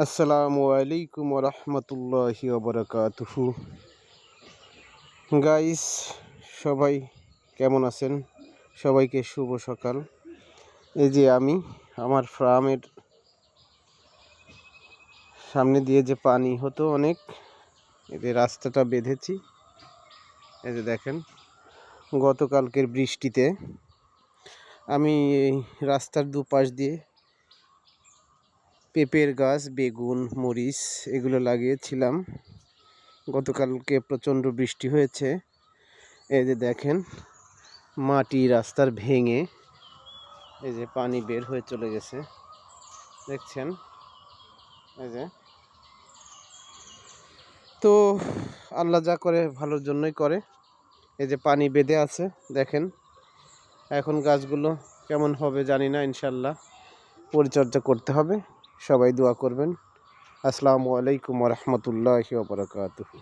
আসসালামু আলাইকুম রহমতুল্লাহি ওবরাকাতুহু। গাইস, সবাই কেমন আছেন? সবাইকে শুভ সকাল। এই যে আমি আমার ফার্মের সামনে দিয়ে যে পানি হতো অনেক, এই যে রাস্তাটা বেঁধেছি। এই যে দেখেন, গতকালকের বৃষ্টিতে আমি এই রাস্তার দুপাশ দিয়ে পেঁপের গাছ, বেগুন, মরিচ এগুলো লাগিয়েছিলাম। গতকালকে প্রচণ্ড বৃষ্টি হয়েছে। এই যে দেখেন, মাটি রাস্তার ভেঙে এই যে পানি বের হয়ে চলে গেছে, দেখছেন? এই যে, তো আল্লাহ যা করে ভালোর জন্যই করে। এই যে পানি বেঁধে আছে, দেখেন। এখন গাছগুলো কেমন হবে জানি না, ইনশাল্লাহ পরিচর্যা করতে হবে। সবাই দোয়া করবেন। আসসালামু আলাইকুম রহমতুল্লাহি ওয়া বারাকাতুহু।